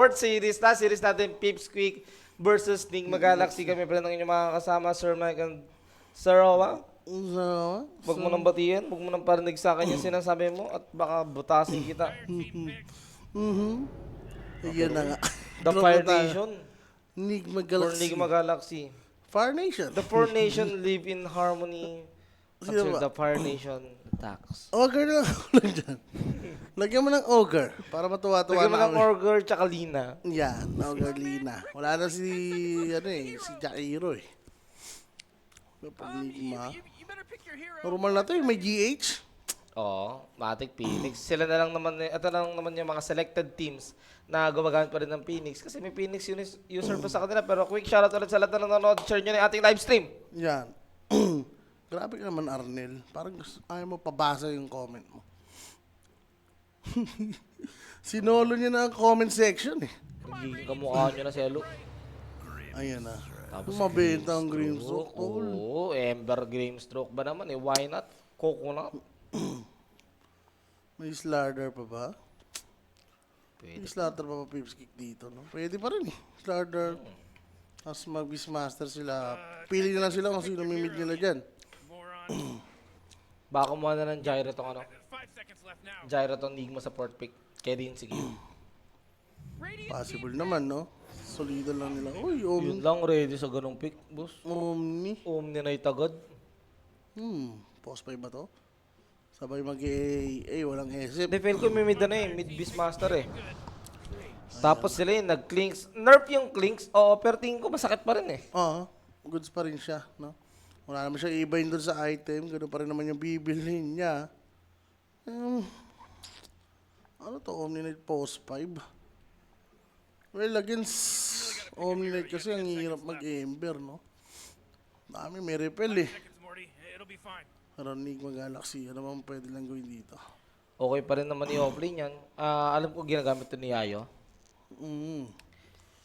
Fourth series natin, Pips Quick versus Nigma Galaxy. Kami pala ng inyong mga kasama, Sir Mike and Sir Owa. Huwag mo nang batiin, huwag mo nang parinig sa akin yung sinasabi mo at baka butasin kita. Yan na nga. The Fire Nation Nigma or Galaxy. Nigma Galaxy. Fire Nation. The Four Nation live in harmony Sino until ba? the Fire Nation attacks. Ogre na ako lang dyan. Lagyan mo ng ogre para matuwa-tuwa Lagyan mo na ng kami. Orger tsaka Lina. Yan, ogre Lina. Wala na si, si Jairo eh. Pag Nigma. Normal na to yung may GH. Oo, Matic Phoenix. Sila na lang naman, ito na lang naman yung mga selected teams na gumagamit pa rin ng Phoenix. Kasi may Phoenix user pa sa kanila. Pero quick shoutout ulit sa lahat na nanonood. Share nyo na yung ating live stream. Yan. Grabe ka naman, Arnel. Parang ayaw mo pabasa yung comment mo. Sinolo niya na ang comment section eh. Nagiging kamukha nyo na si Elo. Ayan na. Tapos Mabenta ang green stroke. Oo, Ember Grimstroke ba naman eh? Why not? Coconut. May slardar pa ba? Pwede. May slardar pa pa Pips Kick dito, no? Pwede pa rin eh. Slardar. Tapos mag-Beastmaster sila. Pili na lang sila kung sino mimid nila dyan. Baka kumuha na ng Gyro tong ano? Gyro tong Nigma sa port pick. Kaya din sige. Possible naman, no? Solido lang nila. Uy, Yun lang, ready sa ganong pick, boss. Omni. Omni Night agad. Post 5 ba to? Sabay mag-AA, walang SF. Hindi, feel ko may mid na eh. Mid Beastmaster eh. Tapos sila yun, nag-clinks. Nerf yung clinks. Oo, pero tingin ko masakit pa rin eh. Oo, goods pa rin siya, no? Wala naman siya ibahin doon sa item. Ganun pa rin naman yung bibilhin niya. Ano to? Omni Knight Post 5? Well, against Omni Knight kasi ang hirap mag-Ember, no? Dami, may repel eh. Pero Nigma Galaxy, ano bang pwede lang gawin dito? Okay pa rin naman yung offlane yan. Alam ko ginagamit to ni Yayo.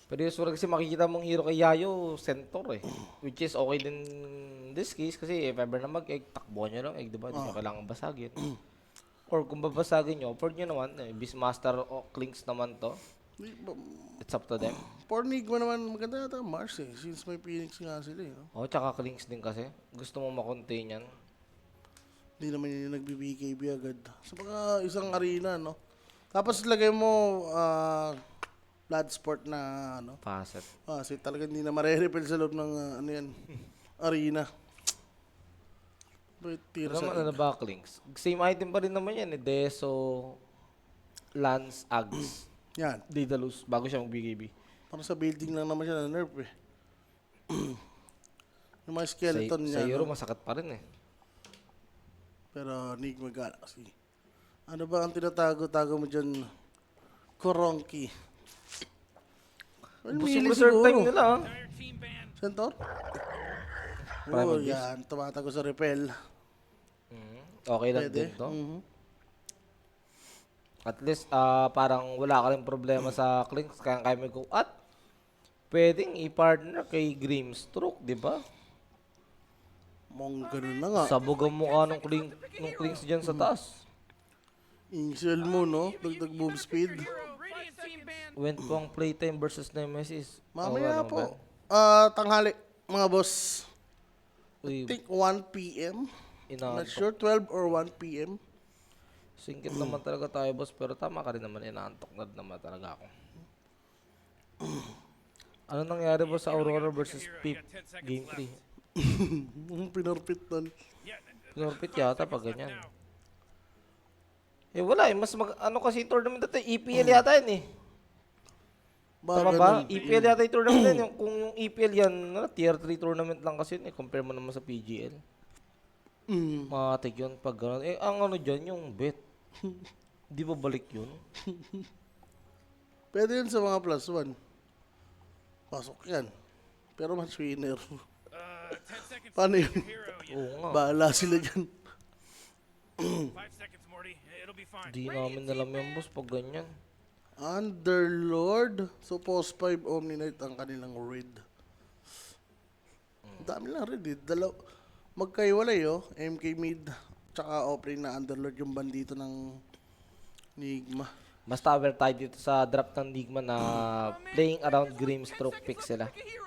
Pero usually kasi makikita mong hero kay Yayo, Centaur eh. Which is okay din this case kasi if ever na mag-egg, takbo nyo lang egg, diba? Hindi nyo kailangan basagin. Or kung babasagin nyo, afford nyo naman, Beastmaster o Clinks naman to. It's up to them. For Nigma naman, maganda yata Mars eh. Since may Phoenix nga sila eh. No? Oh, tsaka Clinks din kasi. Gusto mo makontain yan. Hindi naman yun yung nagbi-BKB agad. Sa mga isang arena, no? Tapos lagay mo Bloodsport na, ano? Facet. Kasi talaga hindi na mare-repel sa loob ng, ano yan, arena. But, tira Ano sa naman na ba Clinks? Same item pa rin naman yan eh. Deso, Lance, Ags. Yan. Daedalus, bago siya mag-BKB. Parang sa building lang naman siya na nerf eh. Yung mga skeleton Sa niya. Euro, No? masakit pa rin eh. Pero Nigma Galaxy. Ano ba ang tinatago-tago mo dyan? Koronki. Well, Bus mili yung reserve siguro. time nila ah. Centaur? Primal Oh, Beast. yan. Tumatago sa repel. Okay lang Pwede. din to. At least, parang wala ka rin problema sa Clinks. Kaya may go. At, pwedeng i-partner kay Grimstroke, di ba? Mong ganun na nga. Sabog ang mukha nung Clinks dyan sa taas. Incel mo, no? Dagdag move speed. Went po ang playtime versus Nemesis. Mamaya ano po. ba? Tanghali, mga boss. Uy, I think 1 p.m. Not inaantok. sure, 12 or 1 p.m. Singkit naman talaga tayo, boss. Pero tama ka rin naman. Inaantok na naman talaga ako. Ano nangyari ba sa Aurora versus Pip Game 3? Pinarpit nun. Pinorpit yata pag ganyan. Eh wala eh. Ano kasi yung tournament natin, EPL yata yan eh. Tama ba? Ganun. EPL yata yung tournament yan. Kung yung EPL yan, tier 3 tournament lang kasi yun eh. Compare mo naman sa PGL. Matik yun pag gano'n. Eh ang ano dyan, yung bet. Di ba balik yun? Pwede yun sa mga plus 1. Pasok yan. Pero match winner. Paano yun? Oo nga. Bahala sila dyan. Di namin alam yung boss pag ganyan. Underlord. So, post 5 Omni Knight ang kanilang raid. Dami lang raid eh. Magkaiwalay oh. MK mid. Tsaka offlane na Underlord yung bandito ng Nigma. Basta aware tayo dito sa draft ng Nigma na playing around Grimstroke pick sila. Pick a hero.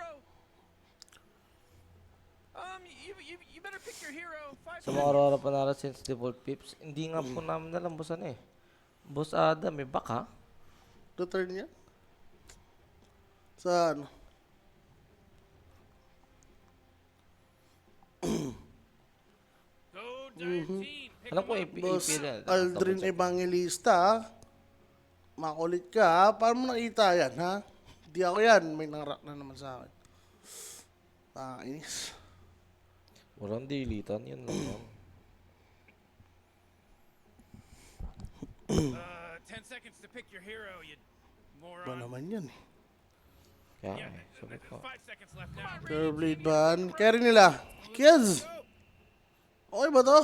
You better pick your hero. Sa mga Aurora Panalo since default pips, hindi nga po namin alam bosan eh. Boss Adam, may baka? Return niya? Sa ano? Go Giant team. Pick Alam him ko up. AP Boss yan. Aldrin Evangelista, makulit ka, ha? Paano mo nakita yan, ha? Di ako yan, may nangarak na naman sa akin. Pakainis. Walang dilitan, yun lang yun. 10 seconds to pick your hero, you Ba moron. naman yan, eh. Kaya, Yeah, sabi ko. 5 seconds left now. Curveblade ban. Carry nila. Kids! Okay ba to?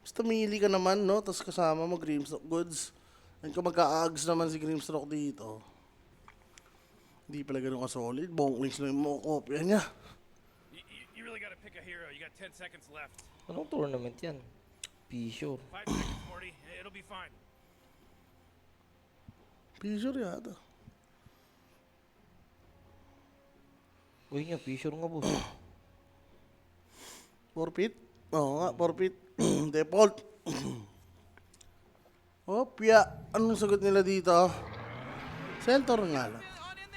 Basta mili ka naman, no? Tapos kasama mo Grimstroke goods. And kung magka-ags naman si Grimstroke dito, hindi pala ganun ka-solid. Bonklings na yung kopya niya. You really gotta pick a hero. You got 10 seconds left. Anong tournament yan? P-Sure. 5 seconds, Morty. It'll be fine. Fissure yata. Uy nga, P-Sure nga boss. Forfeit? Oo nga, forfeit. Default. Opya. Anong sagot nila dito? Center nga lang.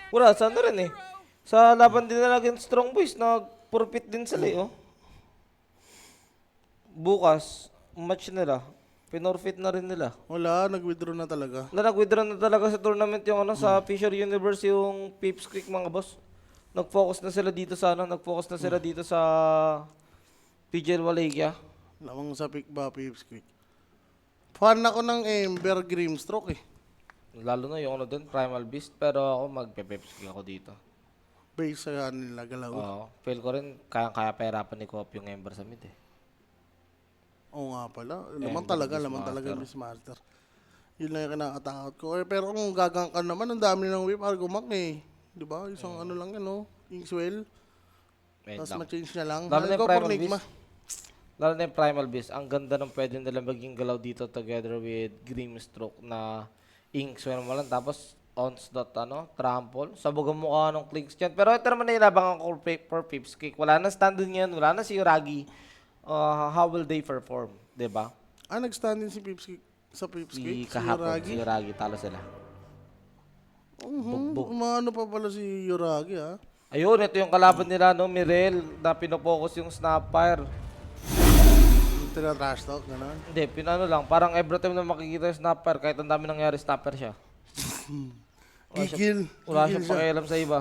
Wala, sa ano rin eh. Sa laban din nila against Strong Boys, nag-forfeit din sila eh, oh. Bukas, match nila. Pinorfeit na rin nila. Wala, nag-withdraw na talaga. Nag-withdraw na talaga sa tournament yung ano, sa Fisher Universe yung Pips Creek mga boss. Nag-focus na sila dito sa ano, nag-focus na sila dito sa PGL Wallachia. Lamang sa pick ba, Pips Quick. Fan ako ng Ember Grimstroke eh. Lalo na yung ano dun, Primal Beast. Pero ako mag-Pips Creek ako dito. Base sa nila galaw. Oo. Feel ko rin, kaya pahirapan ni Coop yung Ember sa mid eh. Oo nga pala. Ember Laman talaga yung Beastmaster. Yun lang yung kinakatakot ko. Eh, pero kung gagang ka naman, ang dami ng whip argumak eh. Di ba? Isang ano lang yan, no? Inkswell. Wait Tapos lang. ma-change na lang. Lalo na yung Go for Primal Nigma. Beast. Lalo na yung Primal Beast. Ang ganda ng pwede nila maging galaw dito together with Grimstroke na Inkswell mo lang. Tapos Onslaught, trample. Sabog ang mukha ng Clinks dyan. Pero ito naman nailabangan ko for Pips Kick. Wala na stand din yan. Wala na si Uragi. How will they perform? Diba? Nag-stand din si Pipski sa Pipski. Si Si kahapon, Yoragi. si Uragi, talo sila. Umano pa pala si Yoragi, ha? Ayun, ito yung kalaban nila, no? Mirel, na pinopokus yung Snapfire. Tinatrash talk, gano'n. Hindi, pinano lang. Parang every time na makikita yung Snapfire, kahit ang dami nangyari, Snapfire siya. Gigil. Wala Gigil siyang siya. pakialam sa iba.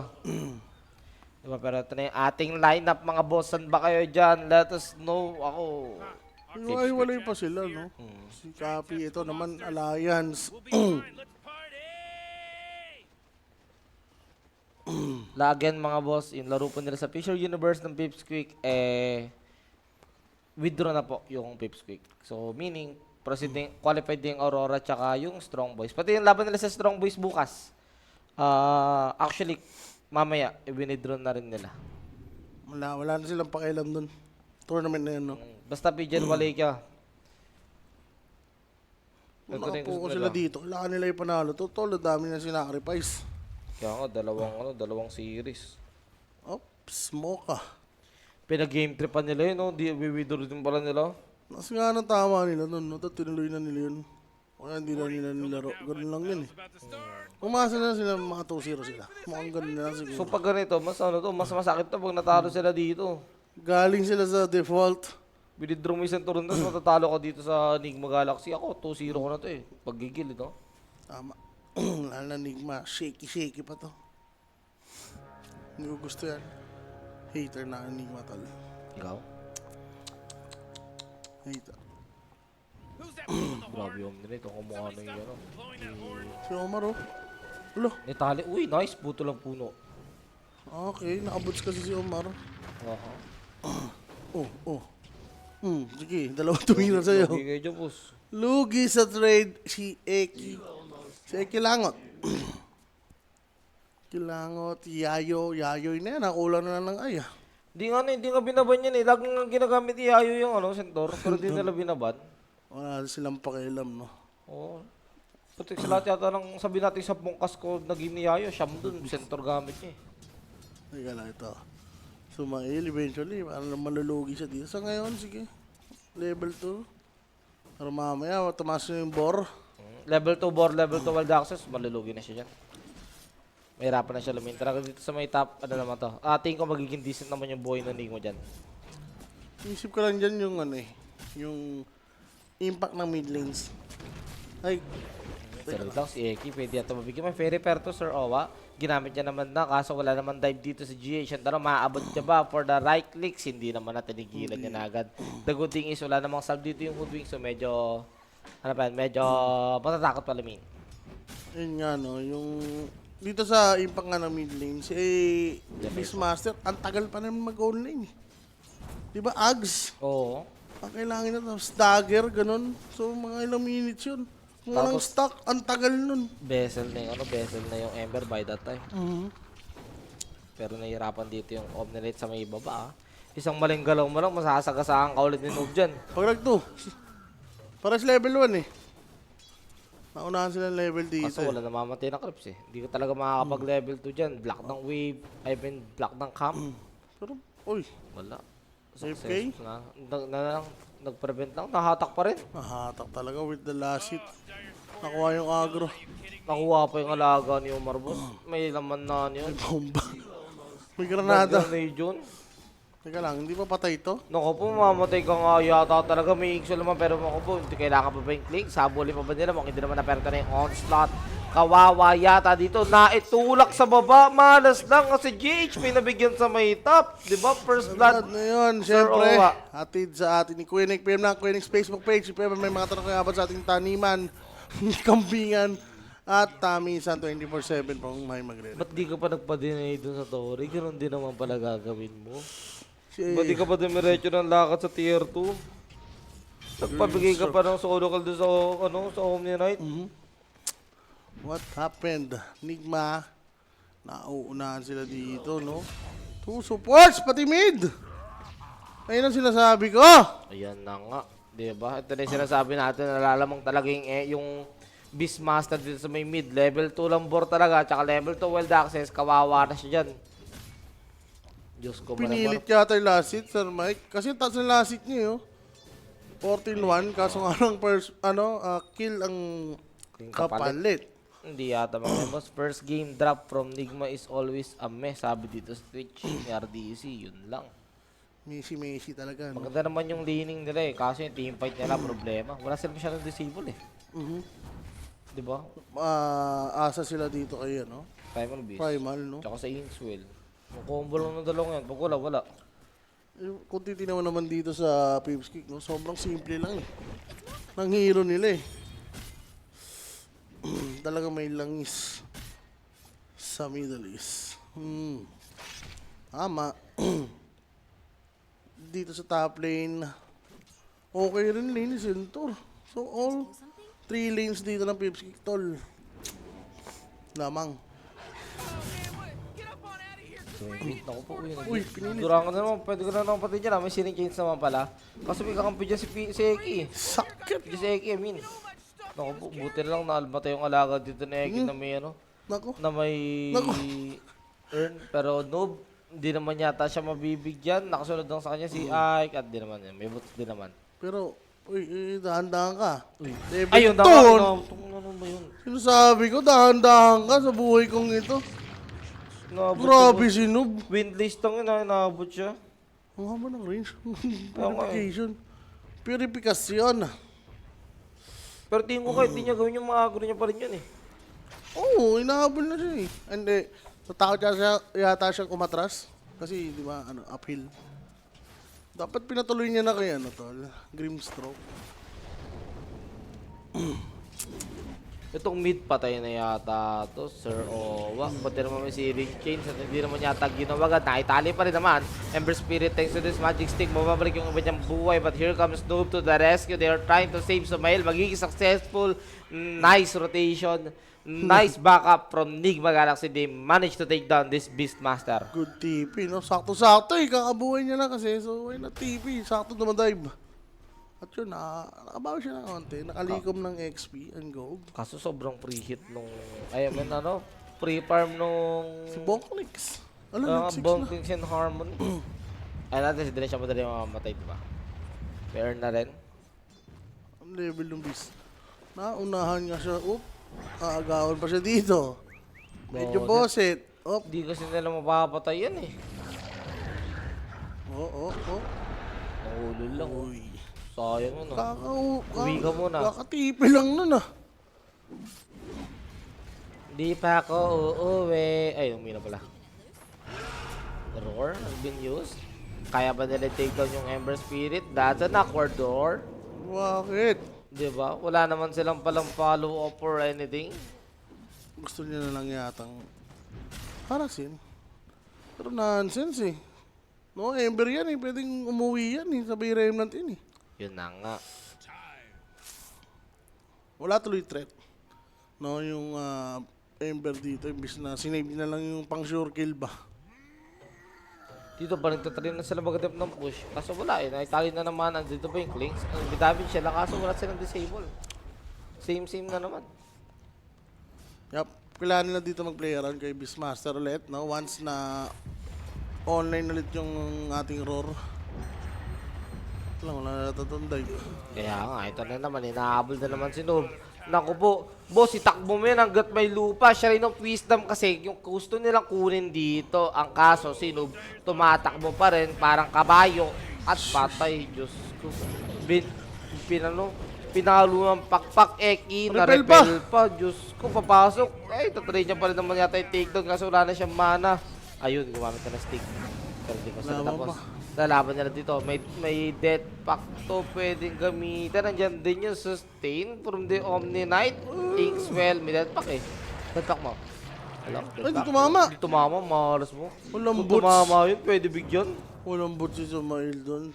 Diba, pero ito na yung ating lineup, mga boss. Saan ba kayo dyan? Let us know. Ako, Iwalay pa sila, no? Si Cappy, ito naman, Alliance. We'll be fine. Let's party! Again mga boss, yung laro po nila sa Fisher Universe ng Pipsqueak, withdraw na po yung Pipsqueak. So, meaning, proceeding, qualified din yung Aurora tsaka yung Strong Boys. Pati yung laban nila sa Strong Boys bukas. Actually, mamaya, i-withdraw na rin nila. Wala na silang pakialam dun. Tournament na yun, no? Basta PGL Wallachia. Nakapuko sila dito. Kailangan nila yung panalo. Totoo, dami na sinacrifice. Kaya nga, dalawang series. Ops, mocha. Pinag-game tripan nila yun, no? Di, withdraw din pala nila. Mas nga nang tama nila nun, no? Tinuloy na nila yun. Kaya hindi na nila nilaro. Ganun lang yun, eh. About to start. Umasa na sila, mga 2-0 sila. Mukhang ganun na lang siguro. So pag ganito, mas masakit to pag natalo sila dito. Galing sila sa default. Withdraw mo isang turn, tapos matatalo ka dito sa Enigma Galaxy. Ako, 2-0 ko na to eh. Paggigil, ito. Tama. Lalo na Nigma. Shaky pa to. Hindi ko gusto yan. Hater na Enigma tal. Ikaw? Hater. Who's that blowing the Grabe horn? yung nila. Ito kumukha na yung ano. Blowing that horn? Si Omar, oh. Ulo. Netali. Uy, nice. Puto lang puno. Okay, nakabuts kasi si Omar. Aha. Oh. Sige, dalawang tumira sa'yo. Okay kayo dyan, boss. Lugi sa trade si Eki. Si Eki Langot. Kilangot, Yayoy na yan. Nakulang na lang ng ay. Hindi nga binaban yan eh. Laging nga ginagamit ni Yayo yung sentor. Pero di nila binaban. Wala silang pakialam, no? Oo. Pati sa lahat yata ng sabi natin sa pungkas ko na game ni Yayo, siyam dun, center gamit niya eh. Teka lang ito. Sumail eventually, parang malulugi siya dito. Sa ngayon, sige. Level 2. Pero mamaya, tumaas na yung bore. Level 2 board, level 2 wild access, malulugi na siya dyan. Mahirapan na siya lumintra. Kasi dito sa may top, ano naman to. Tingin ko magiging decent naman yung buhay ng Nigma dyan. Isip ko lang dyan yung ano eh, yung impact ng mid lanes. Ay, Pero lang si Eki, pwede yata mabigyan. May fairy pair to, Sir Owa. Ginamit niya naman na, kaso wala naman dive dito sa GH. Ang tanong, maaabot niya ba for the right clicks? Hindi naman na tinigilan niya na agad. The good thing is, wala namang salve dito yung Hoodwink. So medyo, ano pa yan, medyo matatakot pala Min. yun nga no, yung dito sa impact nga ng mid lane, si Beastmaster, ang tagal pa naman mag-online eh. Di ba, Ags? Oo. Ang kailangan na tapos dagger, ganun. So, mga ilang minutes yun. Kung walang Tapos- stock, ang tagal nun. Bezel na yung, bezel na yung Ember by that time. Mhm. Pero nahihirapan dito yung Omnilate sa may baba. Isang maling galaw mo lang, masasagasaan ka ulit ni Noob dyan. Pag nag-2, pares level 1 eh. Naunahan sila ng level dito. Kaso wala namamatay na creeps eh. Hindi ko talaga makakapag-level 2 dyan. Block ng wave, I mean block ng camp. Pero, uy, Wala. AFK? Success na. Nag-prevent lang, nahatak pa rin. nahatak talaga with the last hit. Nakuha yung agro. Nakuha pa yung alaga ni Omar Boss. May laman na yun. Bomba. May granada. Yun. Teka lang, hindi pa patay ito? Naku po, mamatay ka nga yata talaga. May Ixo naman pero naku po, hindi kailangan pa ba yung click? Sabuli pa ba nila? Mukhang hindi naman naperta na yung onslaught. Kawawa yata dito. Naitulak sa baba. Malas lang kasi GH may nabigyan sa may top. Diba? First blood. Na yun, Sir syempre. Owa. Atid sa atin ni Queenic. PM na Queenic Facebook page. PM may mga tanong kaya ba sa ating taniman, kambingan, at tamisan 24/7 pang may magre. Ba't di ka pa nagpa-deny dun sa Tori? Ganun din naman pala gagawin mo. Si, Ba't di ka pa dumiretso ng lakad sa tier 2? Nagpabigay ka pa ng solo call dun sa, sa Omni Knight? what happened? Nigma, nauunahan sila dito, no? Two supports, pati mid! Ayun ang sinasabi ko! Ayan na nga. Diba? Ito na yung sinasabi natin. Nalalamang talaga yung Beastmaster dito sa may mid. Level 2 lang board talaga. Tsaka level 2 wild access. Kawawa na siya dyan. Diyos ko Pinilit yata yung last hit, Sir Mike. Kasi yung taas ng last hit niya, 14-1. Kaso nga lang first, kill ang Yung kapalit. kapalit. Hindi yata mga boss. First game drop from Nigma is always a mess. Sabi dito sa Twitch ni RDC. Yun lang. Messi talaga, no? Maganda naman yung leaning nila eh. Kaso yung teamfight nila problema. Wala sila masyadong disable eh. Mhm. Diba? Asa sila dito kay, ano? Primal Beast. Primal, no? Tsaka sa Inkswell. Yung combo lang ng dalawang yan. Pag wala. Kung titinaw naman dito sa Pips Kick, no? Sobrang simple lang eh. Nang hero nila eh. Talaga may langis sa Middle East. Tama. Dito sa top lane, okay rin lane ni Centaur. So all 3 lanes dito ng Pips Kick, tol. Lamang. Naku po, Uy, pinilit. Durangan na naman, pwede ko na naman pati dyan. May sinning chains naman pala. Kaso may kakampi dyan si Eki. Sakit! Si Eki, I mean. Naku po, buti na lang naalmata yung alaga dito ni Eki na may Nako. na may Naku. earn. Pero noob, hindi naman yata siya mabibigyan. Nakasunod lang sa kanya si Ike at di naman yan. May boots din naman. Pero, uy, dahan-dahan ka. Level Ayun, two. ano ba yun? Sinasabi ko, dahan-dahan ka sa buhay kong ito. Naabot Grabe siya. si Noob. Windlist lang yun, naabot siya. Ang haba ng range. nga Purification. Purification. Pero tingin ko kahit di niya gawin yung mga agro niya pa rin yun eh. Oo, inahabol na siya eh. Hindi, natakot yata siyang umatras. Kasi, di ba, uphill. Dapat pinatuloy niya na kay tol. Grimstroke. Itong mid patay na yata to, Sir Owa. Pati naman may searing chains at hindi naman yata ginawagan. Naitali pa rin naman. Ember Spirit thanks to this magic stick. Mababalik yung iba niyang buhay. But here comes Noob to the rescue. They are trying to save Sumail. Magiging successful. Nice rotation. Nice backup from Nigma Galaxy. They managed to take down this Beastmaster. Good TP, no? Sakto-sakto eh. Kakabuhay niya na kasi. So, why not TP? Sakto naman dive. At yun, nakabawi siya ng konti. Nakalikom ng XP and gold. Kaso sobrang pre-hit nung, I mean, ano, pre-farm nung, Si Bonklix. Ano, nag-6 na. Bonklings and Harmony. Ay natin, hindi na siya madali mamamatay, diba? Fair na rin. Ang level ng beast. Naunahan nga siya. Oop. Aagawan pa siya dito. Medyo boset. Oop. Hindi kasi nila mapapatay yan eh. Oo. Nahulol lang. Uy. Sayang yun ah. Uwi ka muna. Kakatipi lang nun ah. Di pa ako uuwi. Ay, uwi na pala. Roar has been used. Kaya ba nila take down yung Ember Spirit? That's an awkward door. Bakit? Diba? Wala naman silang palang follow-up or anything. Gusto niya na lang yatang harasin. Pero nonsense eh. No, Ember yan eh. Pwedeng umuwi yan eh. Sabay Remnant yun eh. Yun na nga. Wala tuloy threat. No, yung Ember dito. Imbis na sinave na lang yung pang sure kill ba. Dito pa nagtatry na sila mag-attempt ng push. Kaso wala eh. Nakitali na naman. Dito pa yung clinks. Ang bidabin sila. Kaso wala silang disable. Same na naman. Yup. Kailangan nila dito mag-play around kay Beastmaster ulit. No? Once na online ulit yung ating roar. Wala natatunday. Kaya nga, ito na naman. Hinahabol na naman si Noob. Naku po. Boss, itakbo mo yan hanggat may lupa. Siya rin ang wisdom kasi yung gusto nilang kunin dito. Ang kaso, si Noob tumatakbo pa rin. Parang kabayo. At patay. Diyos ko. Pinalo ng pakpak. Eki. Na-repel pa. Diyos ko, papasok. Ay, tatry niya pa rin naman yata yung takedown kasi wala na siyang mana. Ayun, gumamit na ng stick. Pero di pa sila tapos. Lalaban nila dito. May death pack to pwedeng gamitin. Nandiyan din yung sustain from the Omni Knight. Inkswell. May death pack eh. Death pack mo. Alam? Ay, di tumama. Di tumama. Maharas mo. Walang Kung boots. tumama yun, pwede bigyan. Walang boot si Sumail doon.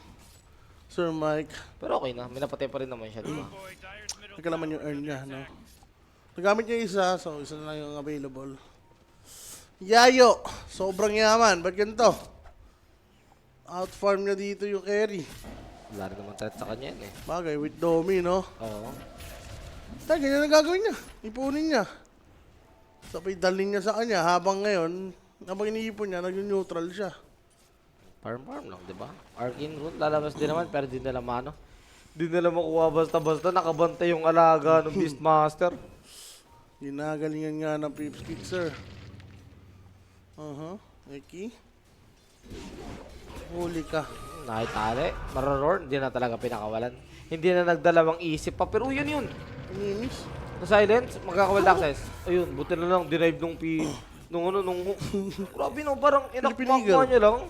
Sir Mike. Pero okay na. May napatay pa rin naman siya, di ba? Teka naman yung earn niya, no? Nagamit niya isa, so isa na lang yung available. Yayo! Sobrang yaman. Ba't ganito? Outfarm niya dito yung carry. Wala rin naman threat sa kanya yun eh. Bagay, with Domi, no? Oo. Tayo, ganyan ang gagawin niya. Ipunin niya. Sabay dalhin niya sa kanya. Habang ngayon, habang iniipon niya, nag-neutral siya. Farm lang, di ba? Arcane Rune, lalabas din naman, pero di nila mano. Di nila makuha basta-basta, nakabantay yung alaga ng Beastmaster. Ginagalingan nga ng Pips Kick, sir. Eki. Huli ka. Nakitali, mararor, hindi na talaga pinakawalan. Hindi na nagdalawang isip pa, pero yun. Inimis. Na silence, magkakawal access. Ayun, buti na lang, derive nung nung hook. Grabe no, parang inakmakma niya lang.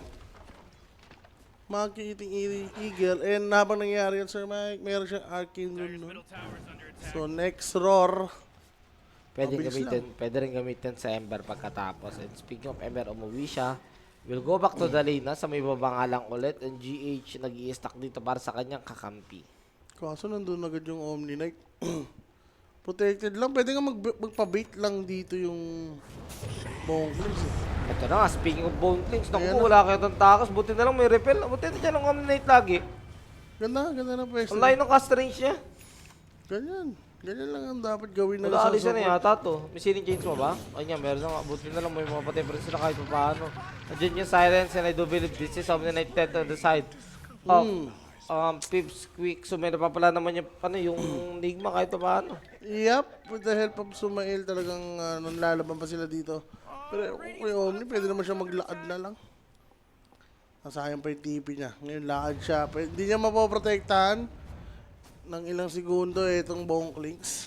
Makikiting Eagle. And habang nangyari yan, Sir Mike, meron siyang Arcane Rune. No? So, next roar. Pwede rin gamitin sa Ember pagkatapos. And speaking of Ember, umuwi siya. We'll go back to the lane na sa may babanga lang ulit. And GH nag-i-stack dito para sa kanyang kakampi. Kaso nandun agad yung Omni Knight. Protected lang. Pwede nga magpa-bait lang dito yung Bonklings. Ito na nga, speaking of Bonklings, naku, wala kayo ng takas. Buti na lang may repel. Buti na siya lang Omni-Knight lagi. Ganda na pwesto. Ang layo ng cast range niya. Ganyan lang ang dapat gawin na Wala alisan na support. yata to. May sealing chains mo ba? Ay niya, meron na nga. Buti na lang may mga patay pa rin sila kahit pa paano. Andiyan yung silence and I do believe this is Omni-Knight dead on the side. Pips quick. So may napapala naman yung Nigma kahit pa paano. Yep, with the help of Sumail talagang nanlalaban pa sila dito. Pero kung Omni, pwede naman siya maglakad na lang. Nasayang pa yung TP niya. Ngayon lakad siya. Hindi niya mapoprotektahan ng ilang segundo itong Bonklings.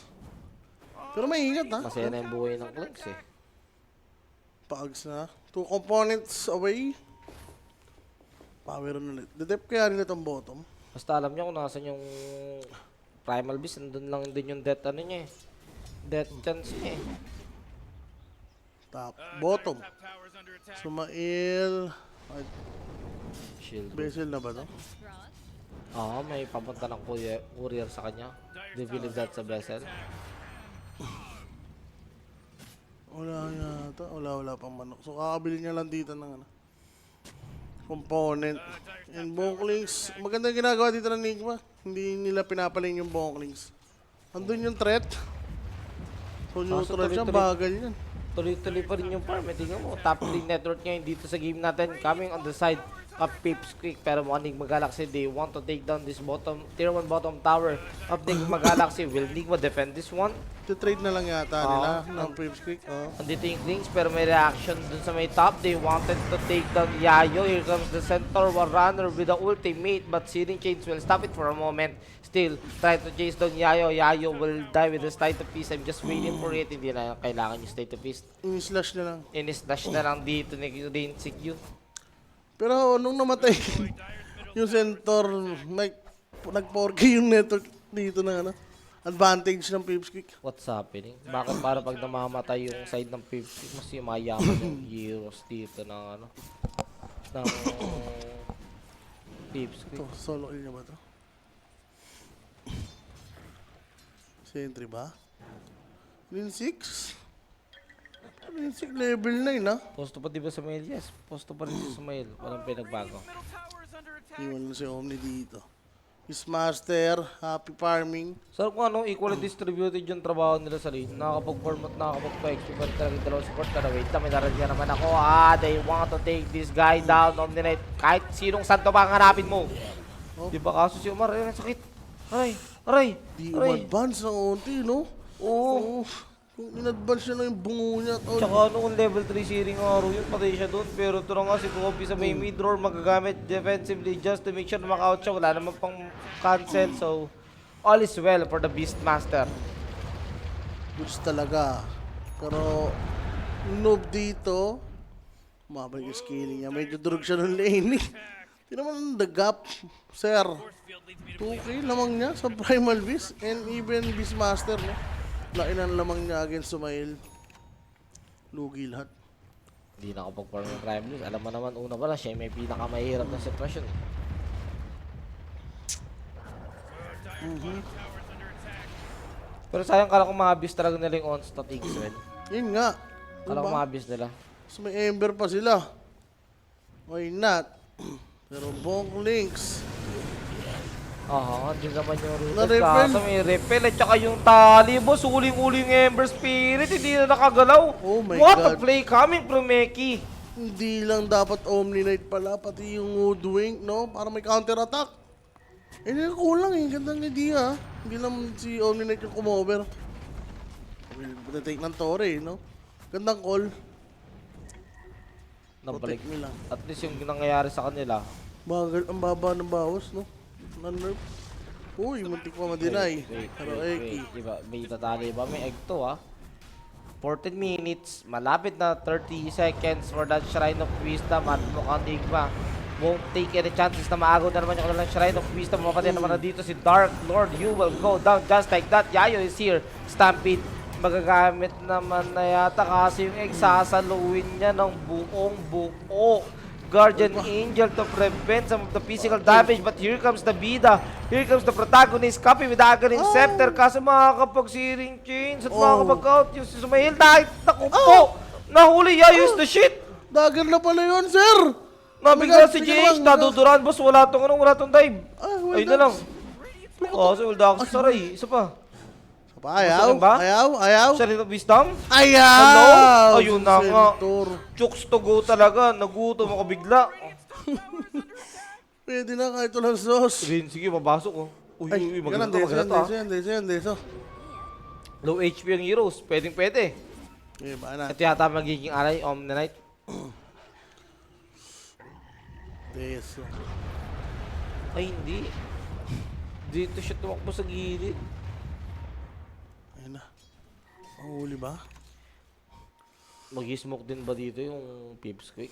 Pero maingat ha. Masaya na yung buhay ng Clinks eh. Pags na. 2 components away. Power on ulit. Detect kaya nila itong bottom. Basta alam niya kung nasan yung Primal Beast. Nandun lang din yung death ano niya eh. Death chance niya eh. Top. Bottom. Top tower's under attack. Sumail. Shield. Basil na ba to? Oo, may papunta ng courier sa kanya. They believe that's a vessel. Wala yata. Wala pang manok. So kakabili niya lang dito ng ano. component. And Bonklings, maganda yung ginagawa dito ng Enigma. Hindi nila pinapaling yung Bonklings. Andun yung threat. So neutral siya, tuloy-tuloy. bagal yan. Tuloy-tuloy pa rin yung farm. Tingnan mo, top 3 network ngayon dito sa game natin. Coming on the side of Pipsqueak. Pero mga Enigma Galaxy, they want to take down this tier 1 bottom tower of Enigma Galaxy. Will Enigma defend this one? Trade na lang yata nila ng Pipsqueak. Andito yung Klings, pero may reaction dun sa may top. They wanted to take down Yayo. Here comes the Centaur Warrunner with the ultimate, but Searing Chains will stop it for a moment. Still, try to chase down Yayo. Yayo will die with the State of Peace. I'm just waiting for it. Hindi na kailangan yung State of Peace. In-slash na lang. In-slash na lang dito ni Rain CQ. Pero nung namatay yung Centaur, nag-4K yung network dito na ano, advantage ng Pipsqueak. What's happening? Bakit para pag namamatay yung side ng 50, mas yung mayaman yung heroes dito ng ano? Ng Pipsqueak. Ito, solo kill niya ba ito? Sentry ba? Lane 6? Lane 6 level 9 ah. Posto pa di ba sa mail? Yes, posto pa rin sa mail. Walang pinagbago. Middle tower is under attack. Iwan na si Omni dito. His master, happy farming. So kung ano, equally distributed yung trabaho nila sa lane. Nakakapag-form at nakakapag-pa-XP pa rin talaga yung dalawang support. Pero wait lang, may nararamdaman naman ako. They want to take this guy down on the night. Kahit sinong santo pa ang hanapin mo. Oh. Di ba kaso si Omar? Ay, sakit. Aray, aray, Di aray. advance ng unti, no? Oo. Kung in-advance niya na yung bungo niya. Tol. Tsaka ano kung level 3 searing araw yun, patay siya doon. Pero ito na nga si Kobe sa may mid roar magagamit defensively just to make sure na maka-out siya. Wala naman pang cancel. So, all is well for the Beastmaster. Goods talaga. Pero, noob dito, mabalik yung scaling niya. Medyo durog siya ng lane. Hindi naman the gap, sir. Field leads me to 2K lamang niya sa Primal Beast and even Beastmaster, no? Laki ng lamang niya against Sumail. Lugi lahat. Hindi nakapag-farm ng Prime News. Alam mo naman, una pala, siya may pinakamahirap na sitwasyon. Pero sayang kala kung maabis talaga nila yung on-stat X-Men. Yun nga. Kala ko Diba? maabis nila. So may Ember pa sila. Why not? Pero Bonk Links. Aha, hindi naman yung Ruthless. Na-repel. Kaso may repel at saka yung tali, boss. Uling-uling yung Ember Spirit. Hindi na nakagalaw. Oh my What a God. play coming from Meki. Hindi lang dapat Omni Knight pala, pati yung Woodwink, no? Para may counter-attack. Eh, kulang eh. Gandang idea, ah. Hindi lang si Omni Knight yung kumover. Will take ng Torre, no? Gandang call. Nabalik. Protect nila. At least yung nangyayari sa kanila. Bagal, ang baba ng bawas, no? Non-nerf. Uy, muntik pa ma-deny. Pero Eki. Diba, may tatali ba? May egg to, ah. 14 minutes, malapit na 30 seconds for that Shrine of Wisdom at mukhang Enigma won't take any chances na maagaw na naman yung kanilang Shrine of Wisdom. Mapatay naman na dito si Dark Lord. You will go down just like that. Yayo is here. Stampede. Magagamit naman na yata kasi yung egg sasaluin niya ng buong buo. Guardian Angel to prevent some of the physical damage, but here comes the bida. Here comes the protagonist, copy with Aghanim Scepter. Kaso makakapag-searing chains at makakapag-out yung si Sumail dahil naku po! Nahuli, Yayo is the shit! Dagger na pala yun, sir! Nabigla si Bigla- JH, naduduran boss, wala tong ano, wala tong dive. well Ayun na lang. done. Kaso wala ako sa saray, isa pa. Ayaw, Gusto ba? ayaw. Shrine of Wisdom? Ayaw! Hello? Ayun na nga. Centaur. Chooks to go talaga, nagutom ako bigla. Pwede na kahit walang sauce. Rin, sige, papasok oh. Uy, uy, maganda to, maganda to ah. Deso. Low HP ang heroes, pwede. Eh, ba na? Ito yata magiging alay, Omni Knight. Deso. Ay, hindi. Dito siya tumakbo sa gilid. Ayun na. Mahuli ba? Mag-smoke din ba dito yung Pipsqueak?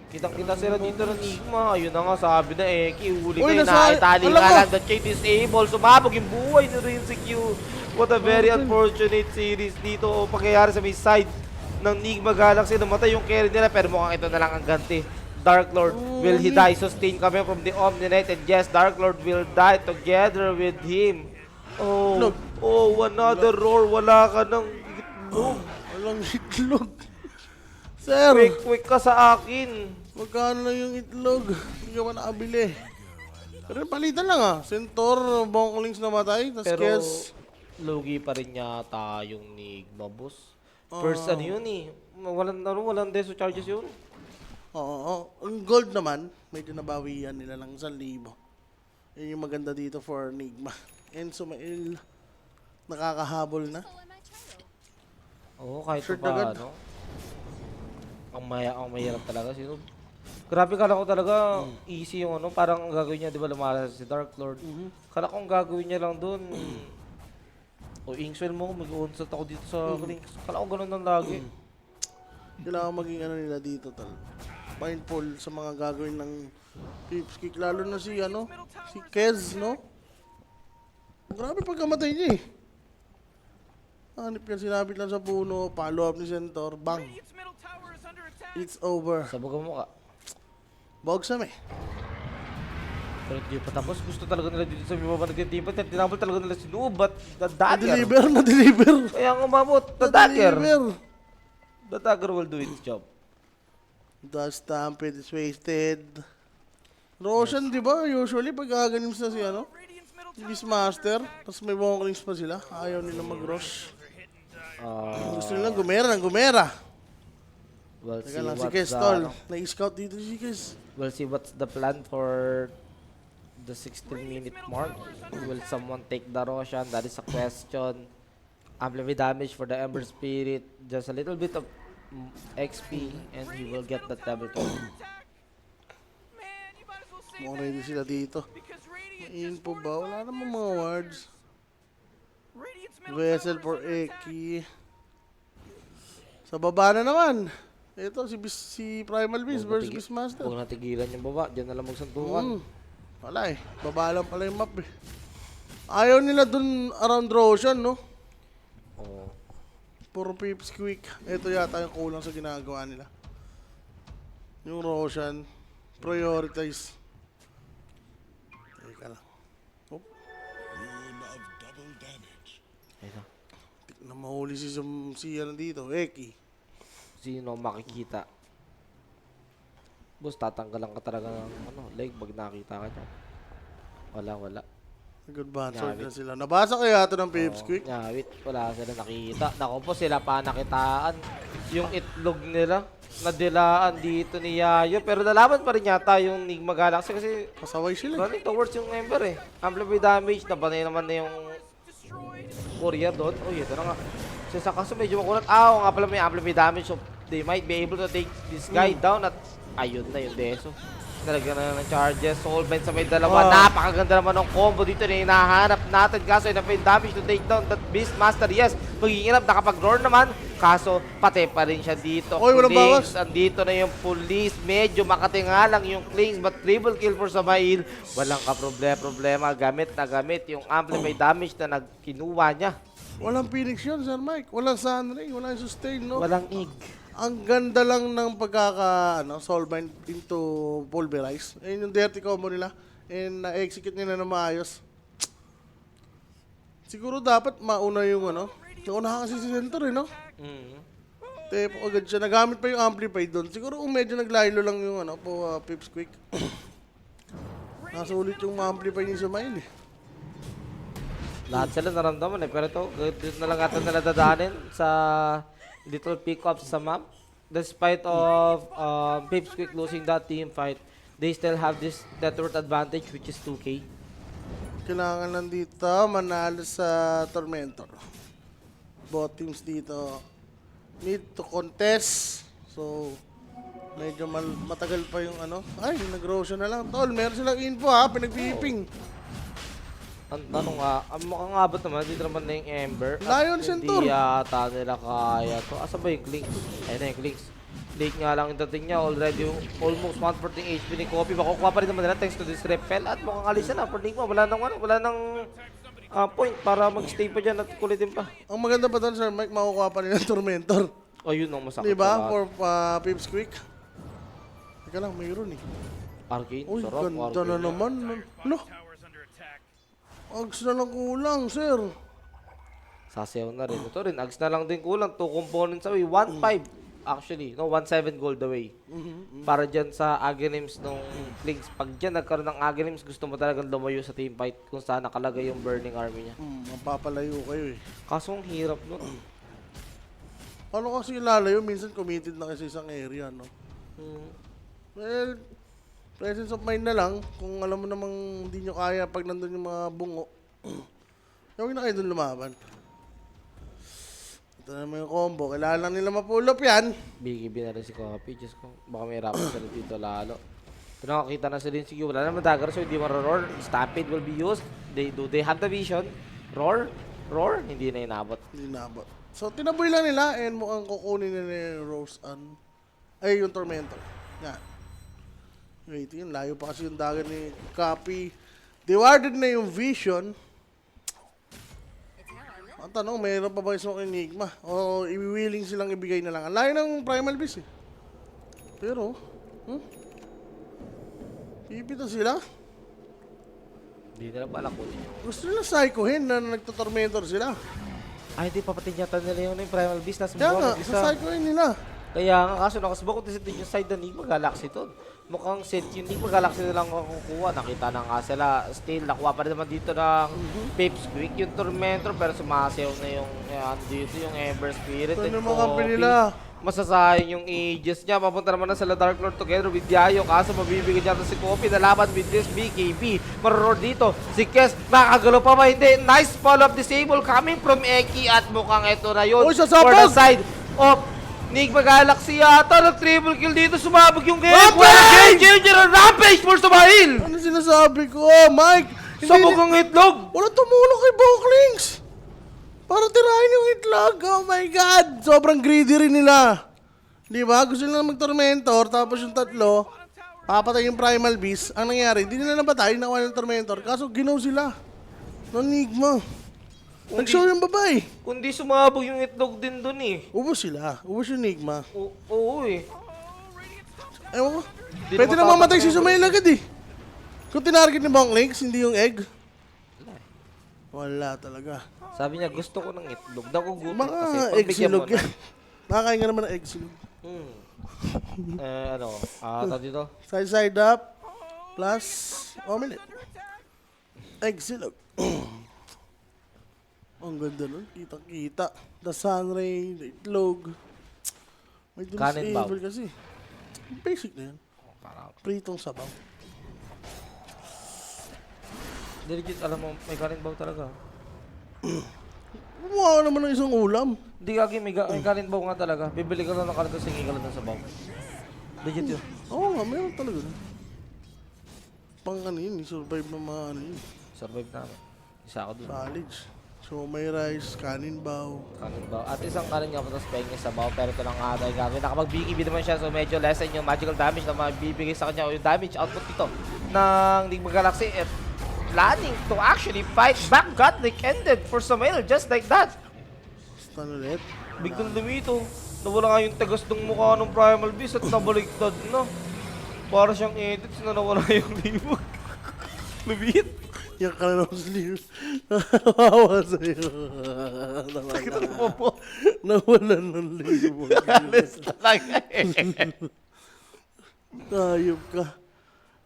Kitang-kita sila dito ng Enigma. Ayun na nga, sabi na Eki, huli Uy, kayo nasa- na itali alam nga mo! lang. The chain disable, sumabog yung buhay ni Rinse Q. What a very unfortunate series dito. O pangyayari sa may side ng Enigma Galaxy. Namatay yung carry nila, pero mukhang ito na lang ang ganti. Dark Lord, will he die? Sustain coming from the Omni Knight. And yes, Dark Lord will die together with him. Oh, Itlog. oh, another roar. Wala ka ng itlog. Walang itlog. Sir! Quick ka sa akin. Magkano lang yung itlog? Hindi ka pa nakabili. Pero palitan lang ah. Centaur, Bonklings namatay. Tapos Pero Kes. lugi pa rin yata yung Nigma, boss. First ano yun eh. Walang deso charges yun. Oo. Ang gold naman, medyo nabawian nila lang 1,000. Yun yung maganda dito for Enigma. And Sumail, nakakahabol na. Oo, kahit Sure pa agad. ano. Ang mahirap talaga sino. Grabe, kala ko talaga easy yung ano, parang ang gagawin niya, di ba, lumalas si Dark Lord. Kala ko ang gagawin niya lang doon, o Inkswell mo, mag-onsat ako dito sa links. Kala ko ganun lang lagi. Kailangan maging ano nila dito tal. Mindful sa mga gagawin ng Pips Kick. Lalo na si ano, si Kez, no? Grabe pagkamatay niya eh. Hanip yan, sinabit lang sa puno, follow up ni Centaur, bang. Radiant's middle tower is under attack. It's over. Sabog mo ka. Bogsam eh. Pero hindi pa tapos. Gusto talaga nila dito sa baba nagtitipan. Tinabol talaga nila si Noob at the Dagger. Na-deliver. Kaya ang umabot, the Dagger. Na-deliver. The Dagger will do its job. The Stampede is wasted. Roshan, di ba? Usually, pag gaganim sa si ano, Radiant's middle tower Beastmaster, tapos may Bonklings pa sila. Ayaw nila mag-rush. Uh, Gusto nila gumera ng gumera. we'll see Teka lang, si what's Kes the, tol. ano, Na-scout dito si Kes. we'll see what's the plan for the 16-minute mark. Will someone take the Roshan? That is a question. Amplify damage for the Ember Spirit. Just a little bit of XP and he will get the double kill. attack. Man, you might as well save Mukhang that ready sila dito. because Radiant May just info ba? Wala namang mga wards. Radiant's middle Vessel tower for is under attack. Eki. Sa baba na naman. Ito, si Primal Beast versus Beastmaster. Huwag natigilan yung baba. Diyan na lang magsantukan. Wala eh. Baba lang pala yung map eh. Ayaw nila dun around Roshan, no? Oo. Puro Pips Quick. Ito yata yung kulang sa ginagawa nila. Yung Roshan. Prioritize. Teka lang. Oh, Ayun na. na mahuli si ano dito. Eki. Sino makikita? Boss, tatanggalan ka talaga ng ano, leg pag nakita ka dyan. Wala. Good band sword Nyawit. na sila. Nabasa kaya ito ng Pips Quick? Nyawit, wala sila nakita. Naku po, sila pa nakitaan. Yung itlog nila, nadilaan dito ni Yayo. Pero nalaman pa rin yata yung Nigma Galaxy kasi Pasaway sila eh. running towards yung Ember eh. Amplify damage, nabanay naman na yung courier doon. Uy, ito na nga. Sa kaso medyo makulat. Oo nga pala may amplify damage. So they might be able to take this guy down at ayun na yung Deso. Nalagyan na ng charges. Soulbind sa may dalawa. Napakaganda naman ng combo dito na hinahanap natin. Kaso enough yung damage to take down that Beastmaster. Yes, mag-iinap. Nakapag-roar naman. Kaso pati pa rin siya dito. Oy, walang bawas. Andito na yung police. Medyo makatinga lang yung Klings. But triple kill for Samail. Walang problema. Gamit na gamit yung amplify damage na nagkinuha niya. Walang Phoenix yun, Sir Mike. Walang Sunray. Walang sustain, no? Walang egg. Ang ganda lang ng Soulbind into Pulverize. Ayun yung dirty combo nila. And na-execute nila na maayos. Siguro dapat mauna yung nauna kasi si Centaur no? Tepo agad siya. Nagamit pa yung Amplify doon. Siguro kung medyo naglaylo lang yung Pips Quick. Nasulit yung Amplify ni Sumail eh. Lahat sila naramdaman eh. Pero ito, dito na lang ata nila dadaanin sa little pick-ups sa map. Despite of Pips Quick losing that team fight, they still have this net worth advantage which is 2K. Kailangan lang dito manalo sa Tormentor. Both teams dito need to contest. So, medyo matagal pa yung Ay, nag-Roshan na lang. Tol, meron silang info ha, pinag-beeping. Ang tanong nga, ang mukhang abot naman, dito naman na yung Ember. Lion At Centaur. hindi yata nila kaya to. Asa ba yung Klings? Ayun na yung Klings. Late nga lang yung dating niya. Already almost 114 HP ni Kobe. Makukuha pa rin naman nila thanks to this repel. At mukhang alisan na for Nigma. Wala nang point para mag-stay pa dyan at kulitin pa. Ang maganda pa doon, Sir Mike, makukuha pa rin ng Tormentor. Ayun ang masakit. Diba? sa lahat. For Pips Quick. Teka lang, mayroon eh. Arcane, Uy, sarap. ganda Arcane. na naman. No, Tower's under attack. Ags na lang kulang, sir. Sasayaw na rin. Ito rin, Ags na lang din kulang. 2 components away. 1-5. actually. No, 1-7 gold away. Para dyan sa Aghanim's nung Klings. Pag dyan nagkaroon ng Aghanim's, gusto mo talagang lumayo sa team fight kung saan nakalagay yung burning army niya. Mapapalayo kayo eh. Kaso ang hirap nun. Ano kasi lalayo, minsan committed na kasi isang area, no? Well, presence of mind na lang. Kung alam mo namang hindi nyo kaya pag nandun yung mga bungo, gawin na kayo dun lumaban. Ito naman yung combo. Kailangan lang nila ma-pull up yan. BKB na rin si Copy. Diyos ko, baka may rapat sila dito lalo. Ito nakakita na sila yung sige. Wala naman dagger, so hindi maroroar. Stampede will be used. They have the vision. Roar. Hindi na inabot. Hindi na ba? So, tinaboy lang nila and mukhang kukunin nila yung Rose Ann. Ay, yung Tormentor. Yan. Wait, yun. Layo pa kasi yung dagger ni Copy. Diwarded na yung vision. Ang tanong, mayroon pa ba yung Enigma? O i-willing silang ibigay na lang? Ang layo ng Primal Beast eh. Pero, pipita sila. Hindi nila pala kunin. Gusto nila psychohin na nagtotormentor sila. Ay, hindi papatid yata nila yung Primal Beast. Nasa Kaya nga, bawah, isa. psychohin nila. Kaya nga, kaso nakasabakot din yung side na Enigma Galaxy to. Mukhang set yung Enigma Galaxy na lang kukuha. Nakita na nga sila. Still, nakuha pa rin naman dito ng Pips Quick yung Tormentor. Pero sumasayaw na yung, dito yung Ember Spirit. Ito and yung mga kampi Copy. nila. Masasayang yung ages niya. Papunta naman na sila Dark Lord together with Yayo. Kaso mabibigyan niya si Copy na laban with this BKB. Maroror dito. Si Kes, nakagalo pa ba? Hindi. Nice follow-up disable coming from Eki. At mukhang ito na yun. Uy, For sasabog! the side of Enigma Galaxy yata. Nag-triple kill dito. Sumabog yung game. Rampage! Well, game changer ang Rampage for Sumahil. Ano sinasabi ko? Mike! Sabog ang itlog. Wala tumulong kay Boklings! Para tirahin yung itlog. Oh my God! Sobrang greedy rin nila. Di ba? Gusto nila mag-tormentor, tapos yung tatlo, papatay yung Primal Beast. Ang nangyari, hindi nila napatay, nakuha yung tormentor. Kaso ginaw sila. Ng Enigma. Nag-show yung babae. Kundi sumabog yung itlog din dun eh. Ubus sila. Ubus yung Enigma. Oo eh. Ewan ko. Di Pwede na na mamatay si mapapatay. Sumail agad eh. Kung tinarget ni Boklings, hindi yung egg. Wala talaga. Sabi niya, gusto ko ng itlog. Nagugutom Mga kasi. egg Pagbigyan mo silog na. yan. Nakakain ka naman ng egg silog. Tawag dito? Side up plus omelette. Egg silog. Ang ganda nun. Kita-kita. The sunray, the itlog. May Kanin baw. disable kasi. Basic na yan. Parang, Pritong sabaw. legit, alam mo, may kanin baw talaga. Kumuha ka naman ng isang ulam. Hindi kagi, may kanin baw nga talaga. Bibili ka lang ng kanin, tapos hingi ka lang ng sabaw. Legit yun. Oo nga, meron talaga. Pang ano yun, survive ng mga ano yun. Survive namin. Isa ako dun. College. So may rice, kanin baw. Kanin baw. At isang kanin nga po, tapos pahingin sabaw. Pero ito lang nga tayo gagawin. Nakapag-BKB naman siya, so medyo lessen yung magical damage na mabibigay sa kanya o yung damage output dito ng Enigma Galaxy. At planning to actually fight back. Godlike ended for Samael, just like that. Stun ulit. Biglang lumito. Nawala nga yung tagas ng mukha ng Primal Beast at nabaliktad na. Para siyang edits na nawala yung libog. Lumit. Yung ka na ng sleeves. Nakawawa sa'yo. Nawala ng libo. Alis talaga eh. Ayop ka.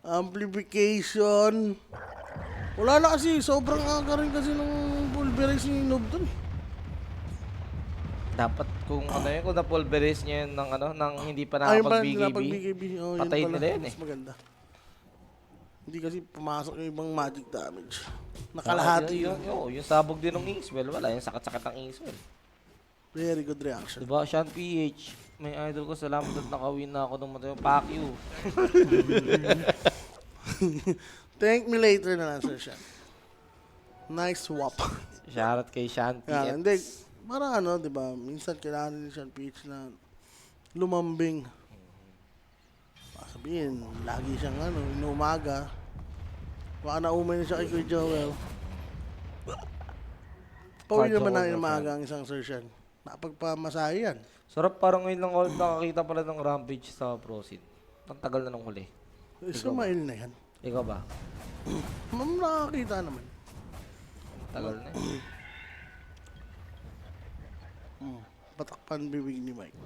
Amplification. Wala na kasi. Sobrang aga rin kasi nung pulverize ni Noob dun. Dapat kung ano yun, kung na-pulverize niya yun ng, ano, ng hindi pa Ayun pala, nakapag-BKB. Oh, yun Patayin pala. nila yun eh. Mas maganda. Hindi kasi pumasok yung ibang magic damage. Nakalahati Yun, yung sabog din ng Ingswell, wala. Yung sakit-sakit ng Ingswell. Very good reaction. Diba, Sean PH, may idol ko, salamat at nakawin na ako ng matayo. Fuck you. Thank me later na lang, Sir Sean. Nice swap. Shoutout kay Sean Yeah, PH. hindi. Para ano, di ba? Minsan kailangan ni Sean PH na lumambing. Sabihin, lagi siyang ano, inumaga. Baka naumay na siya kay Kuya Joel. Pauwi naman na umaga ang isang Sir Sean. Napagpamasahe yan. Sarap, parang ngayon lang ulit nakakita pala ng Rampage sa Prosin. Ang tagal na nung huli. Sumail na yan. Ikaw ba? Ma'am, nakakita naman. Tagal na eh. Patakpan bibig ni Mike.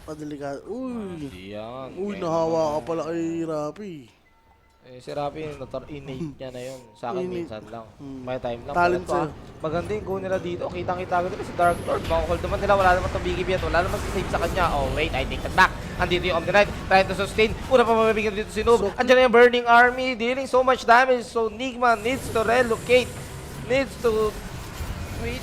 Padelikado. Uy. Yan. Uy, Kaya nahawa ka pala kay Rapi. si Rapi, innate niya na yun. Sa akin, Innate. minsan lang. May time lang. Talent Pero ito, sa'yo. maganda yung go nila dito. Kitang-kita ko nila si Dark Lord. Baka hold naman nila. Wala naman itong BKB at wala naman save sa kanya. Oh, wait. I take that back. Andito yung Omni Knight. Trying to sustain. Una pa mabibigyan dito si Noob. Andiyan na yung Burning Army. Dealing so much damage. So, Nigma needs to relocate. Needs to... Wait.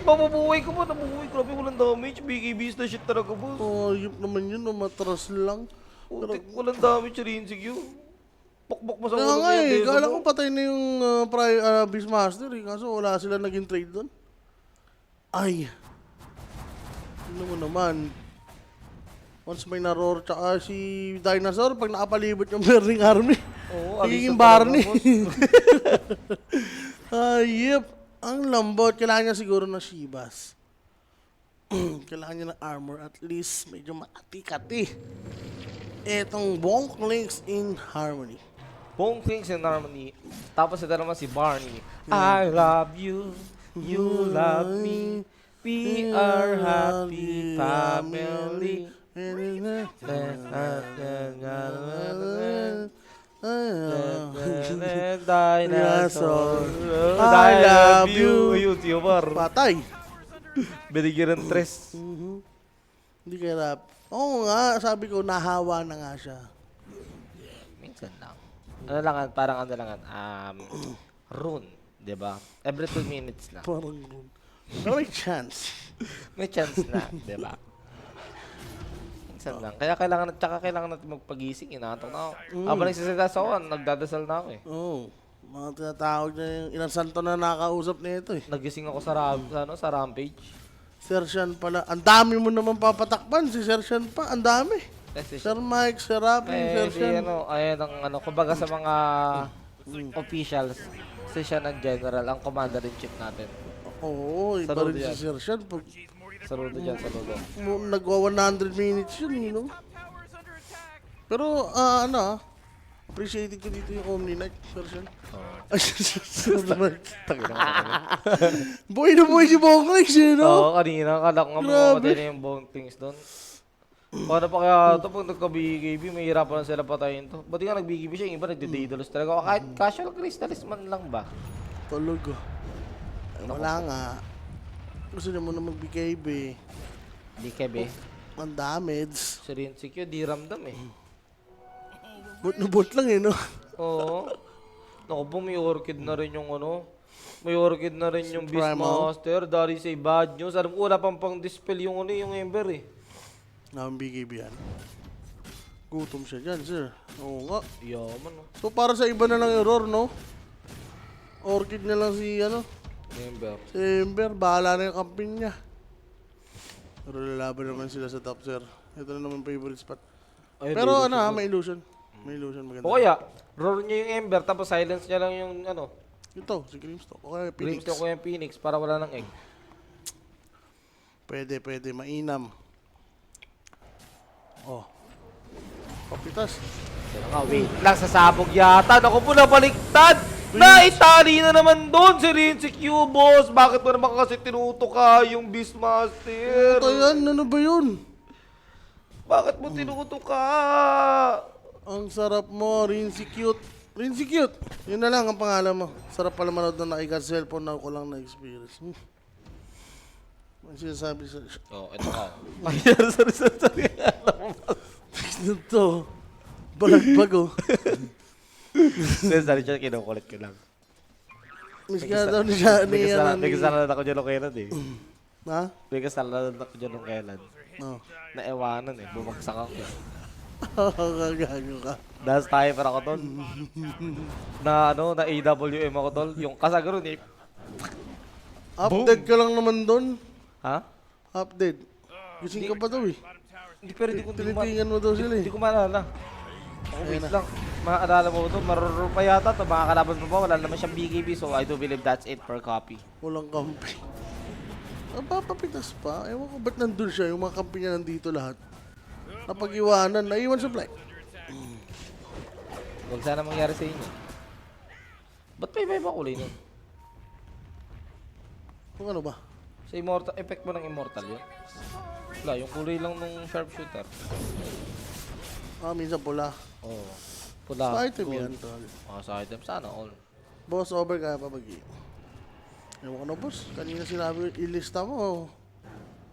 Mabubuhay ko po. Nabubuhay. Grabe, walang damage. BKB is the shit talaga, boss. Oh, yun naman yun, no, matras lang. Putik, walang damage rin si Q. Pukpok mo sa Kaya ulo nga niya. eh, kala ko patay na yung Beastmaster eh, kaso wala sila naging trade doon. Ay. Ano mo naman. Once may naror tsaka si Dinosaur, pag nakapalibot yung Burning Army, Oo, nagiging alis na talaga, Barney. boss. Yep. Ang lambot. Kailangan niya siguro ng Shibas. Kailangan niya ng armor at least medyo makati-kati. Etong Bonk Links in Harmony. Bong Things in Harmony. Tapos ito naman si Barney. I love you. You love me. We are happy family. Dinosaur. I love you. YouTuber. Patay. Binigyan ng tres. Hindi kaya rap. Oo nga, sabi ko, nahawa na nga siya. Minsan lang. Ano lang, parang ano lang, rune. Diba? Every 2 minutes lang. Parang, pero may chance. May chance na, di ba? Minsan lang. Kaya kailangan natin magpagising. Inaantok na ako. Habang nagsasalita ako, nagdadasal na ako eh. Oo. Mga tinatawag na yung ilang santo na nakausap nito eh. Nagising ako sa Rampage. Sershan pala. Ang dami mo naman papatakpan. Si Sershan pa. Ang dami. Kasi Sir Mike, Sir Rapi, Sershan. ayan ang kumbaga sa mga officials, kasi siya ng general, ang commander-in-chief natin. Oo, iba Saludo rin si yan. Sershan. Pag Saludo dyan, saludo. nagwa 100 minutes yun, you know. Pero, appreciated ko dito yung Omni Knight, Sershan. Ay, Sir Mike. Boy na boy si Bongrex, you know. Oo, kanina, akala ko nga Grabe. mamamatay na yung bone things doon. Paano pa kaya ito pag nagka-BKB, may hirapan na sila patayin to. Ba't nga nag-BKB siya, yung iba nagde-Daedalus talaga. Kahit casual crystalist man lang ba? Talaga. Ay, wala nga. Gusto niya muna mag-BKB. BKB. Ang damage. Si Rinsikyo, di ramdam eh. But na bot lang eh, no? Oo. Naku po, may orchid na rin yung ano. May orchid na rin yung Primal. Beastmaster. Dari say bad news. Alam ko, wala pang dispel yung ano, yung Ember eh. Ang BKB yan. Gutom siya dyan, sir. Oo nga. Yaman oh. So para sa iba na lang error, no? Orchid na lang si, Ember. si Ember. Bahala na yung campaign niya. Pero lalaban naman sila sa top, sir. Ito na naman favorite spot. Ayun, Pero Daedalus. may illusion. May illusion maganda. O kaya, roar niya yung Ember, tapos silence niya lang yung ano. Ito, si Grimstock. Okay, Phoenix. Phoenix. ko yung Phoenix para wala ng egg. Pwede. Mainam. Oh. Kapitas. Kaya nga, wait lang, sasabog yata. Naku po, nabaliktad! Naitali na naman doon si Rinzik Q, boss! Bakit mo naman kasi tinutuka yung Beastmaster? Ito yan, ano ba yun? Bakit mo tinutuka? Ang sarap mo, Rinzy Cute. Rinzy Cute! Yun na lang ang pangalan mo. Sarap pala manood na nakikat cellphone na ako lang na-experience. Ang sinasabi sa... Oo, ito ka. Ay, sorry. Ito. Balagbag oh. Sorry siya, kinukulit ko lang. Miss ka daw ni siya ni... May kasalanan ako dyan nung kailan eh. Ha? May kasalanan ako dyan nung kailan. Oh. Naewanan eh, bumagsak ako eh. Kagago ka. Dahil sniper ako tol. Na AWM ako tol. Yung kasagaro eh. Update ka lang naman doon. Ha? Update. Gising ka pa daw eh. Hindi, pero hindi ko Tinitingan mo daw sila eh. Hindi ko maalala. Ako wait lang. Maaalala mo ito, marurur pa yata ito. Mga kalaban mo ba? Wala naman siyang BKB, so I do believe that's it per copy. Walang kampi. Papapitas pa. Ewan ko ba't nandun siya. Yung mga kampi niya nandito lahat. Napag-iwanan. Naiwan sa flight. Huwag sana mangyari sa inyo. Ba't pa iba-iba kulay nun? Kung ano ba? Sa Immortal, effect mo ng Immortal yun? Wala, yung kulay lang nung sharpshooter. Minsan pula. Oo. Pula. Sa item gold. yan, tol. Sa item. Sana all. Boss, over kaya pa mag-game. Ewan ko na, boss. Kanina sinabi, ilista mo.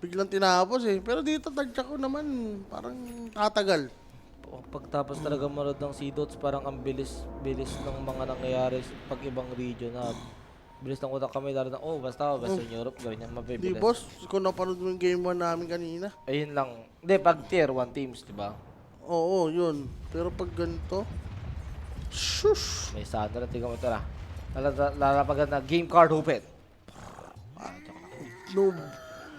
Biglang tinapos eh. Pero dito, tagtsa ko naman. Parang tatagal. Pagtapos talaga manood ng Sea-Dots, parang ang bilis ng mga nangyayari pag ibang region na bilis ng utak kami lalo na, basta Western Europe, gawin yan, Di, mabibilis. boss. Kung napanood mo yung game 1 namin kanina. Ayun lang. Hindi, pag tier 1 teams, di ba? Oo, yun. Pero pag ganito, shush! May sana na, tingnan mo ito na. Lalapagan na game card hupit. Noob.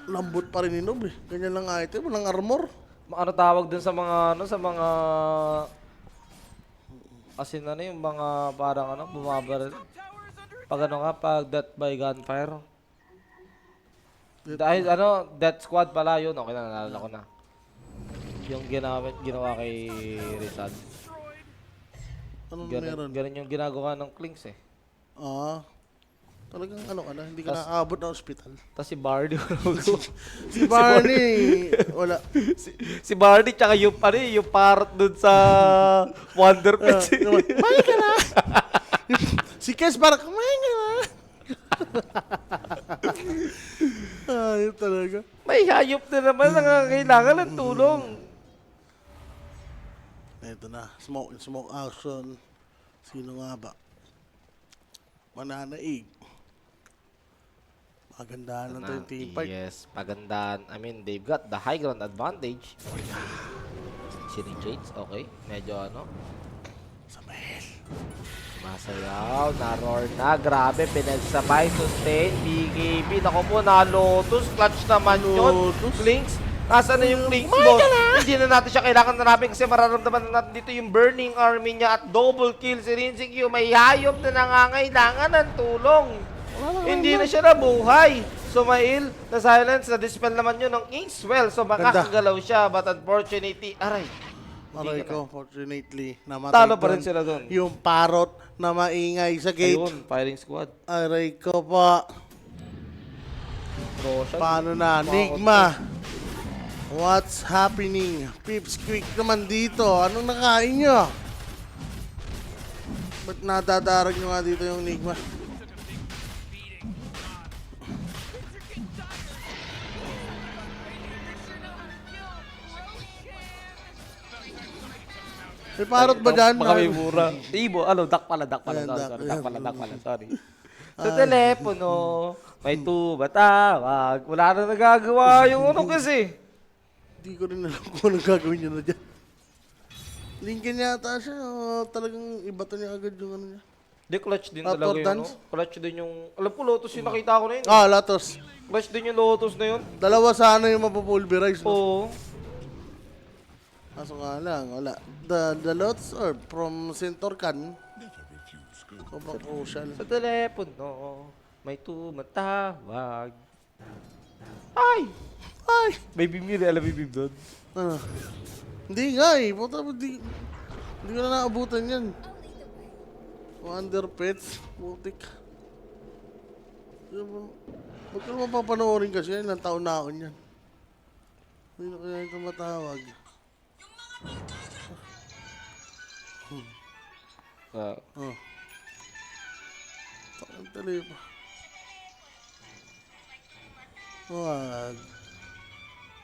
Lambot pa rin ni Noob eh. Ganyan lang item, walang armor. Ano tawag dun sa mga, asin na yung mga parang bumabaril. Pag pag death by gunfire. Dahil death squad pala yun. Okay na, nalala ko na. Yung ginawa kay Rizal. Anong meron? Ganun yung ginagawa ng Clinks eh. Talagang ka na, hindi ka nakaabot ng ospital. Tapos si Barney, Si Barney, wala. si Barney tsaka yung parrot dun sa Wonder Pets. Kumain ka na! Si Kes parang, kumain ka na! Ayun talaga. May hayop na naman nangangailangan ng tulong. Ito na, smoke action. Sino nga ba? Mananaig. Magandaan ng 20 fight. Yes, pagandaan. I mean, they've got the high ground advantage. Sini Jades, okay. Medyo Samael. masayaw, na-roar na. Grabe, pinagsabay, sustain, BKB. Naku po, na-Lotus. Clutch naman yun. Lotus? Clinks. Nasaan na yung Clinks, boss? Hindi na natin siya kailangan na namin kasi mararamdaman na natin dito yung burning army niya at double kill si Rinzig. May hayop na nangangailangan ng tulong. Hindi na siya nabuhay. Sumail, na silence, na dispel naman yun ng Inkswell. So makakagalaw siya, but unfortunately, aray. Aray ko, fortunately, namatay Talo pa rin doon. sila doon. Yung parrot na maingay sa gate. Ayun, firing squad. Aray ko pa. Roshan. Paano na? Nigma. What's happening? Pips quick naman dito. Anong nakain nyo? Ba't nadadarag nyo nga dito yung Nigma? May parrot ba dyan? Baka may mura. Ibo, duck pala. Ayan, Sorry, duck. duck pala, sorry. Sa telepono, may tuba tawag. Wala na nagagawa yung kasi. Hindi ko rin alam kung anong gagawin nyo na dyan. Lincoln yata siya. Talagang iba to niya agad yung ano niya. Di, clutch din Outdoor talaga yun, dance? Clutch din yung, alam ko, Lotus yung nakita ko na yun. Latos. Clutch din yung Lotus na yun. Dalawa sana yung mapupulverize. No? Oo. Kaso nga lang, wala. The Lotus or from Centorcan. Sobrang crucial. Sa telepono, may tumatawag. Ay! Ay! Baby Miri, alam mo yung doon? Ano? Hindi nga eh. Puta, hindi ko na naabutan yan. Wonder Pets. Putik. Huwag ka naman papanoorin kasi yan. Ilang taon na ako yan. Hindi na kaya ito matawag. Oh. Takang talipa. Wag.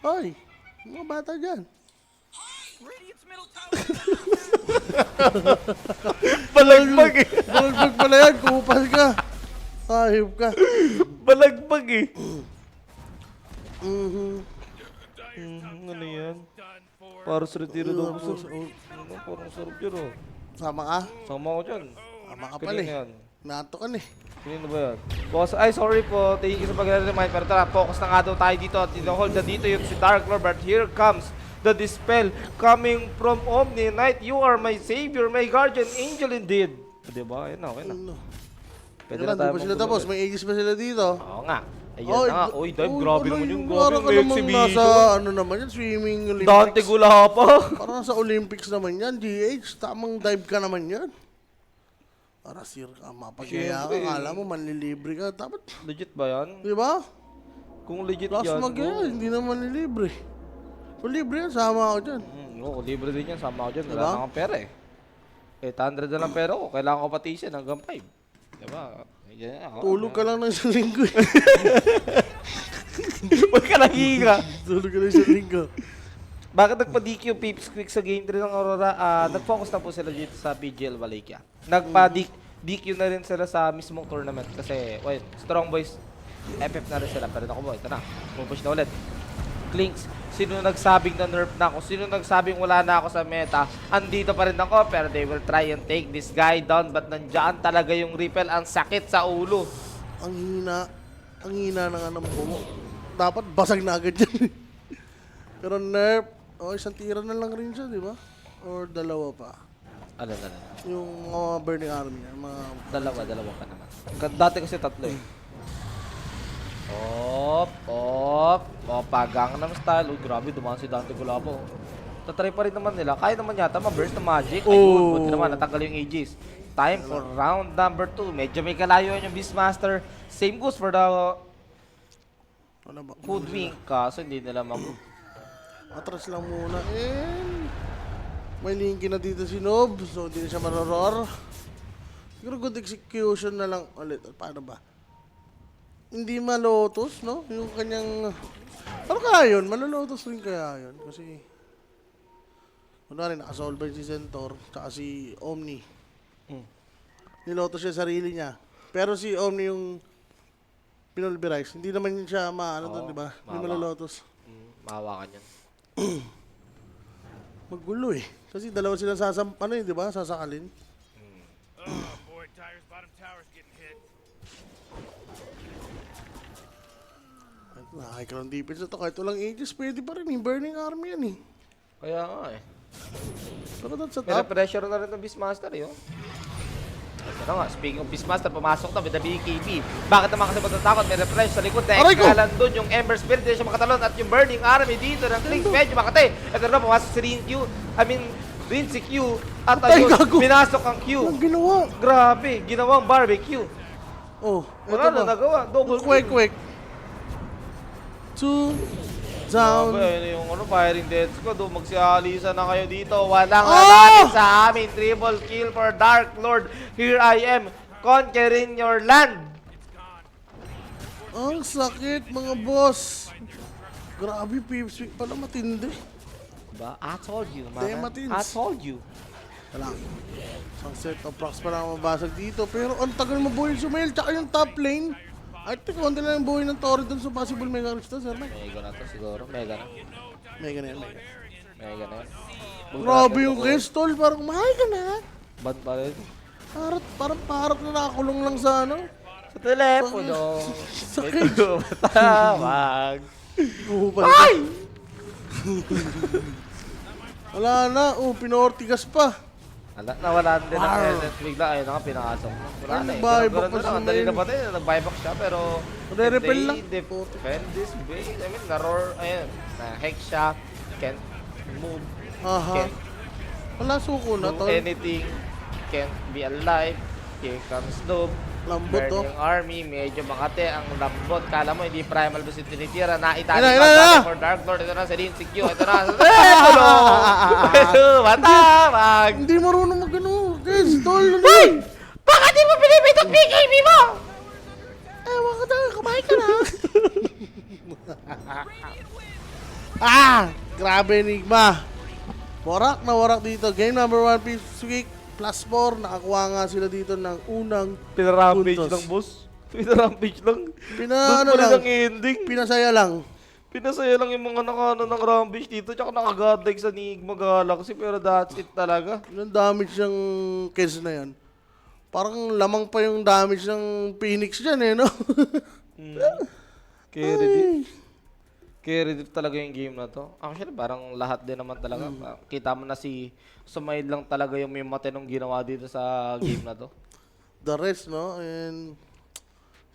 Ay! Mga bata dyan. Radiant's middle tower. Balagbag eh. Balagbag pala yan. Kupas ka. Ayop ka. Balagbag eh. Ano yan? Done for. Para sa retiro daw ko Tapos, sir. Parang sarap yun oh. Sama ka? Sama ko dyan. Sama ka pala Kanina eh. yan. Nato ka na eh. Kanina ba yan? Boss, ay sorry po. Thank you sa pag-remind. Pero tara, focus na nga daw tayo dito. At hold na dito yung si Dark Lord. But here comes the dispel coming from Omni Knight. You are my savior, my guardian angel indeed. Diba? Ayun na, okay na. Ano? Pwede Di ba sila tapos? magulo. May aegis ba sila dito? Oo nga. Ayun Oy, na nga. Uy, dive. Grabe ano naman yun? yung Parang grabe ka yung namang nasa, exhibition. ano naman yan, swimming Olympics. Dante gula pa. Parang sa Olympics naman yan, GH. Tamang dive ka naman yan. Para sir ka, mapagaya ka, Siyempre. kala mo manlilibre ka. Dapat, Legit ba yan? di ba? Kung legit Plus yan, mag yan, hindi naman libre. Kung libre yan, sama ako dyan. Oo, libre din yan. Sama ko dyan. Wala Diba? na akong pera eh. 800 na lang pera ko. Kailangan ko patisin hanggang 5. Diba? Yan, ako, Tulog ka lang ng isang linggo eh. Huwag ka nanghihinga. Tulog ka ng isang linggo. Bakit nagpa-DQ Pips Quick sa game 3 ng Aurora? Nag-focus na po sila dito sa PGL Valencia. Nagpa-DQ na rin sila sa mismong tournament kasi, well, Strong Boys, FF na rin sila. Pero naku mo, ito na. Pupush na ulit. Clinks, sino nagsabing na nerf na ako? Sino nagsabing wala na ako sa meta? Andito pa rin ako, pero they will try and take this guy down. But nandiyan talaga yung Ripple, ang sakit sa ulo. Ang hina ng ano mo. Dapat basag na agad yan. Pero nerf, isang tira na lang rin siya, di ba? Or dalawa pa. Ano. Yung mga Burning Army, mga... Dalawa pa naman. Dati kasi tatlo eh. Op, Gangnam Style. Uy, grabe, dumaan si Dante Gulapo. Tatry pa rin naman nila. Kaya naman yata ma-burst na magic. Ayun, buti naman, natanggal yung Aegis. Time for round number 2. Medyo may kalayo yung Beastmaster. Same goes for the Ano ba? Hoodwink. Kaso hindi nila Atras lang muna. And... may linky na dito si Nob, so hindi na siya maroror. Siguro good execution na lang ulit. Paano ba? Hindi malotos, no? Yung kanyang... Ano kaya yun? Malolotos rin kaya yun. Kasi... kunwari, nakasolve si Centaur, tsaka si Omni. Nilotos siya sarili niya. Pero si Omni yung pinulverize. Hindi naman siya maano doon, di ba? Hindi malolotos. mahawakan yun. Magulo eh. Kasi dalawa sila di ba? Sasakalin. Oh boy, Tiger's bottom tower's getting hit. Nakakikaroon defense na to. Kahit walang ages, pwede pa rin. Yung Burning Army yan eh. Kaya nga eh. Pero doon sa May top, pressure na rin ng Beastmaster eh. Oh. Ito nga, speaking of Beastmaster, pumasok na with the BKB. Bakit naman kasi matatakot? May refresh sa likod na Aray ko! Excalan doon yung Ember Spirit, hindi siya makatalon at yung Burning Army dito ng Clinks, medyo makate. Ito na, pumasok si Rin si Q at Patay, ayun, gago! pinasok ang Q. ang ginawa. Grabe, ginawang barbecue. Oh, Wala na ito ba? nagawa, double Quick. 2 down. Grabe, yung firing dead squad, magsialisa na kayo dito. Walang natin sa amin. Triple kill for Dark Lord. Here I am, conquering your land. Ang sakit, mga boss. Grabe, Pipswick pala matindi. Ba? I told you, Damn, man. Matins. I told you. Wala. Isang set of procs pa lang mabasag dito. Pero ang tagal mabuhay yung Sumail. Tsaka yung top lane. I think konti lang yung buhay ng Torre dun sa possible Mega Rips to, Sir Mike. Mega na to siguro. Mega na. Mega na yan, Mega. Mega na yan. Grabe yung Crystal. Parang mahal ka na. Bad pa rin. Parang parang na nakakulong lang sa ano. Sa telepono. Sakit. Ito matawag. Ay! Wala na. Pinortigas pa. Nawalan din ang Enet bigla. Ayun na nga, pinakasok. Wala na eh. Nag-buyback Ganun pa na si lang. Ang dali na Sumail. ba tayo? Nag-buyback siya pero... Nare-repel lang. They defend this base. I mean, na-roar. Ayun. Na-hex siya. Can't move. Aha. Can't Wala suko na, do tol. anything. Can't be alive. Here comes Noob. Lambot, oh. Burning Army, medyo makate ang lambot. Kala mo, hindi primal ba si tinitira. Naitali Ayun na, pa ayun na! for Dark Lord. Ito na, si Rin Q. Ito na, tulong! Matawag! Hindi marunong mag-ano. Guys, tol. Hoy! Bakit di mo pinipit ang BKB mo? Ewan ka tayo, kumain ka na. Grabe, Enigma. Warak na warak dito. Game number 1, Pipswick. +4. Nakakuha nga sila dito ng unang Pinarampage puntos. lang, boss. Pinarampage lang. Ano Doon pa rin lang. ang ending. Pinasaya lang. Pinasaya lang yung mga nakano ng Rampage dito. Tsaka nakagadlag sa Enigma Galaxy. Pero that's it talaga. Yung damage ng kills na yan. Parang lamang pa yung damage ng Phoenix dyan eh, no? Carry deep talaga yung game na to. Actually, parang lahat din naman talaga. Kita mo na si Sumail lang talaga yung may matinong ginawa dito sa game na to. The rest, no? And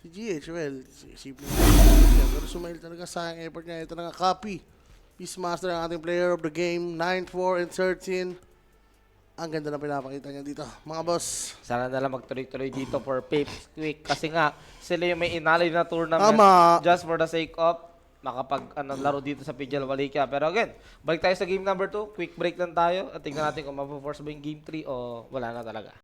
si GH, well, si pero Sumail talaga sayang effort niya. Ito na nga, copy. Beastmaster ang ating player of the game. 9, 4, and 13. Ang ganda na pinapakita niya dito. Mga boss. Sana na lang magtuloy-tuloy dito for Papes Quick. Kasi nga, sila yung may inalay na tournament. Tama. Just for the sake of laro dito sa PGL Wallachia. Pero again, balik tayo sa game number 2. Quick break lang tayo. At tingnan natin kung mapo-force ba yung game 3 o wala na talaga.